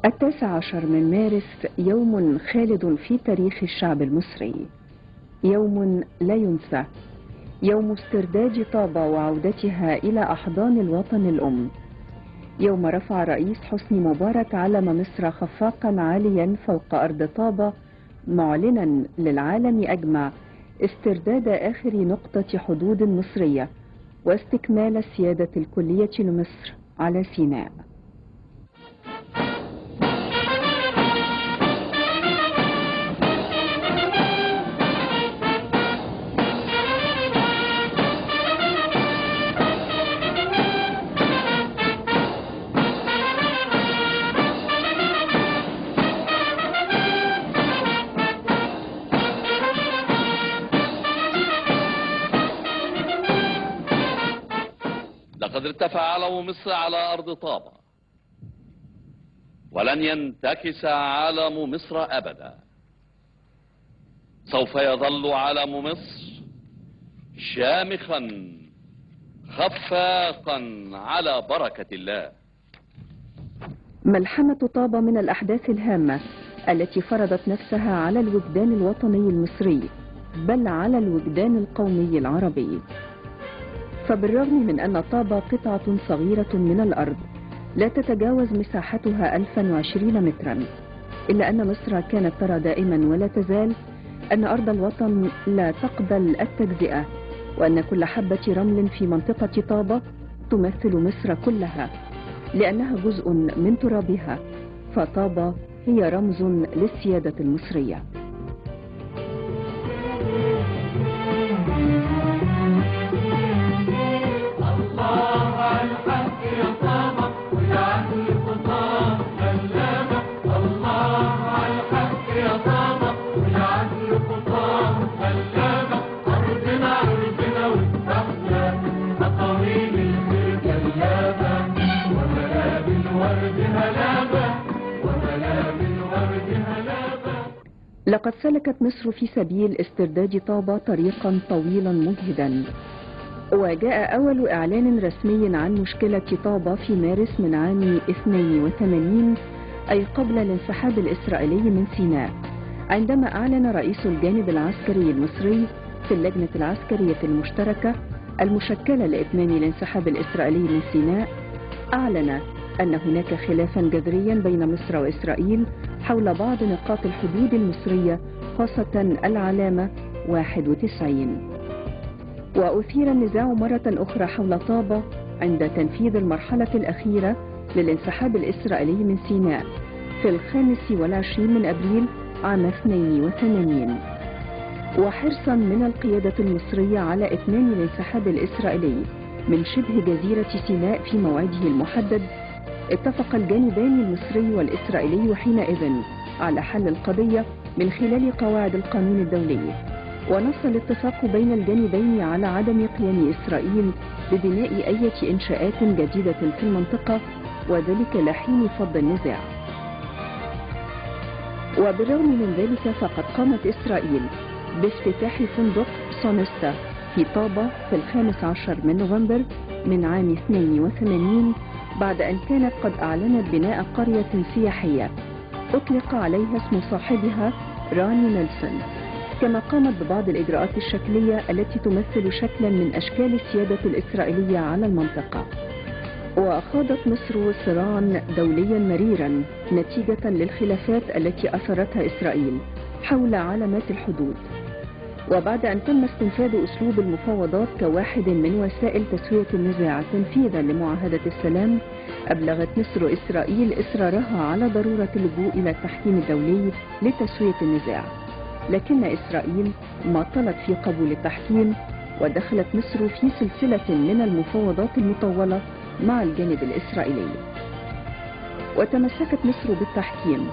19 من مارس يوم خالد في تاريخ الشعب المصري، يوم لا ينسى، يوم استرداد طابة وعودتها إلى أحضان الوطن الأم، يوم رفع رئيس حسني مبارك علم مصر خفاقا عاليا فوق أرض طابة، معلنا للعالم أجمع استرداد آخر نقطة حدود مصرية واستكمال السيادة الكلية لمصر على سيناء. لقد ارتفع علم مصر على أرض طابة، ولن ينتكس علم مصر أبدا. سوف يظل علم مصر شامخا خفاقا على بركة الله. ملحمة طابة من الأحداث الهامة التي فرضت نفسها على الوجدان الوطني المصري، بل على الوجدان القومي العربي. فبالرغم من أن طابة قطعة صغيرة من الأرض لا تتجاوز مساحتها 1020 مترا، إلا أن مصر كانت ترى دائما ولا تزال أن أرض الوطن لا تقبل التجزئة، وأن كل حبة رمل في منطقة طابة تمثل مصر كلها، لأنها جزء من ترابها، فطابة هي رمز للسيادة المصرية. لقد سلكت مصر في سبيل استرداد طابة طريقا طويلا مجهدا، وجاء أول إعلان رسمي عن مشكلة طابة في مارس من عام 82، أي قبل الانسحاب الإسرائيلي من سيناء، عندما أعلن رئيس الجانب العسكري المصري في اللجنة العسكرية المشتركة المشكلة لإتمام الانسحاب الإسرائيلي من سيناء، أعلن أن هناك خلافا جذريا بين مصر وإسرائيل حول بعض نقاط الحدود المصرية، خاصة العلامة 91. وأثير النزاع مرة أخرى حول طابة عند تنفيذ المرحلة الأخيرة للانسحاب الإسرائيلي من سيناء في 25 من أبريل عام 82. وحرصا من القيادة المصرية على إتمام الانسحاب الإسرائيلي من شبه جزيرة سيناء في موعده المحدد، اتفق الجانبان المصري والإسرائيلي حينئذ على حل القضية من خلال قواعد القانون الدولي، ونص الاتفاق بين الجانبين على عدم قيام إسرائيل ببناء أي إنشاءات جديدة في المنطقة، وذلك لحين فض النزاع. وبالرغم من ذلك فقد قامت إسرائيل بافتتاح فندق سونستا في طابة في 15 من نوفمبر من عام 82، بعد أن كانت قد أعلنت بناء قرية سياحية أطلق عليها اسم صاحبها راني نيلسون، كما قامت ببعض الإجراءات الشكلية التي تمثل شكلا من أشكال السيادة الإسرائيلية على المنطقة. وخاضت مصر صراعا دوليا مريرا نتيجة للخلافات التي أثرتها إسرائيل حول علامات الحدود. وبعد أن تم استنفاذ أسلوب المفاوضات كواحد من وسائل تسوية النزاع تنفيذا لمعاهدة السلام، أبلغت مصر إسرائيل إصرارها على ضرورة اللجوء إلى التحكيم الدولي لتسوية النزاع، لكن إسرائيل ما طلت في قبول التحكيم، ودخلت مصر في سلسلة من المفاوضات المطولة مع الجانب الإسرائيلي. وتمسكت مصر بالتحكيم،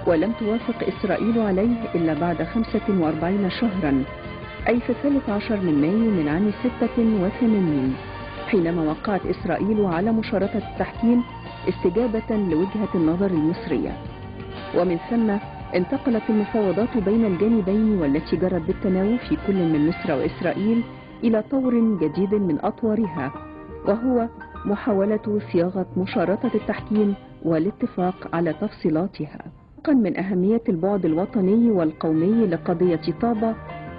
ولم توافق إسرائيل عليه إلا بعد 45 شهرا، أي في 13 من مايو من عام 86، حينما وقعت إسرائيل على مشارطة التحكيم استجابة لوجهة النظر المصرية. ومن ثم انتقلت المفاوضات بين الجانبين والتي جرت بالتناوب في كل من مصر وإسرائيل إلى طور جديد من أطوارها، وهو محاولة صياغة مشارطة التحكيم والاتفاق على تفصيلاتها. من أهمية البعد الوطني والقومي لقضية طابة،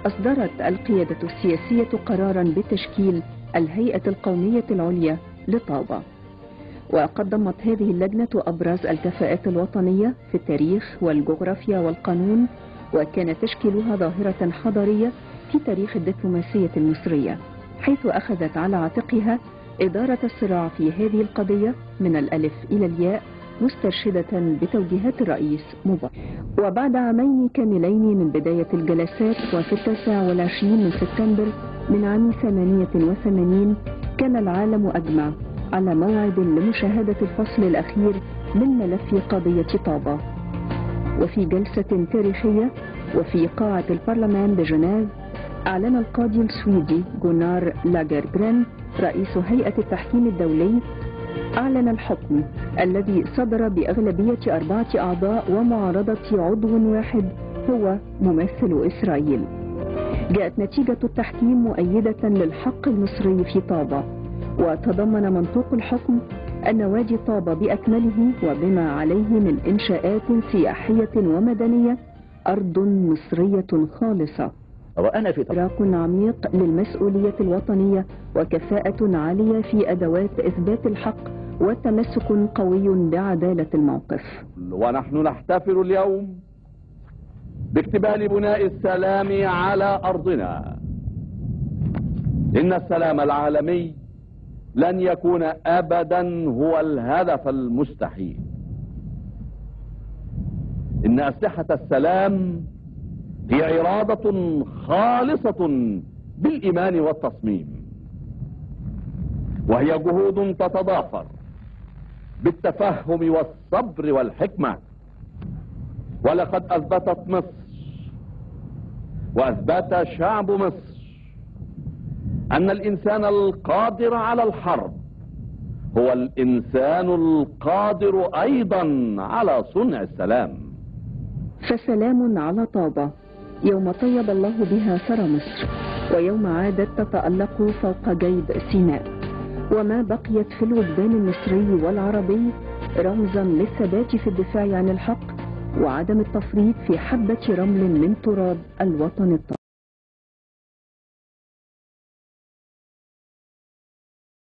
أصدرت القيادة السياسية قرارا بتشكيل الهيئة القومية العليا لطابة، وقدمت هذه اللجنة أبرز الكفاءات الوطنية في التاريخ والجغرافيا والقانون، وكان تشكيلها ظاهرة حضارية في تاريخ الدبلوماسية المصرية، حيث أخذت على عاتقها إدارة الصراع في هذه القضية من الألف إلى الياء، مسترشدة بتوجيهات الرئيس مبارك. وبعد عامين كاملين من بداية الجلسات، وفي 29 من سبتمبر من عام 88 كان العالم أجمع على موعد لمشاهدة الفصل الأخير من ملف قضية طابة. وفي جلسة تاريخية وفي قاعة البرلمان بجنيف، أعلن القاضي السويدي جونار لاجرجرين رئيس هيئة التحكيم الدولي، أعلن الحكم الذي صدر بأغلبية 4 أعضاء ومعارضة عضو واحد هو ممثل إسرائيل. جاءت نتيجة التحكيم مؤيدة للحق المصري في طابة، وتضمن منطوق الحكم أن وادي طابة بأكمله وبما عليه من إنشاءات سياحية ومدنية أرض مصرية خالصة. وأنا في إدراك عميق للمسؤولية الوطنية وكفاءة عالية في أدوات إثبات الحق وتمسك قوي بعدالة الموقف. ونحن نحتفل اليوم باكتمال بناء السلام على أرضنا. إن السلام العالمي لن يكون أبدا هو الهدف المستحيل. إن أسلحة السلام هي إرادة خالصة بالإيمان والتصميم، وهي جهود تتضافر بالتفهم والصبر والحكمة. ولقد أثبتت مصر وأثبت شعب مصر أن الإنسان القادر على الحرب هو الإنسان القادر أيضا على صنع السلام. فسلام على طابة يوم طيب الله بها ثرى مصر، ويوم عادت تتألق فوق جيد سيناء، وما بقيت في الوجدان المصري والعربي رمزا للثبات في الدفاع عن الحق وعدم التفريط في حبة رمل من تراب الوطن الطاهر.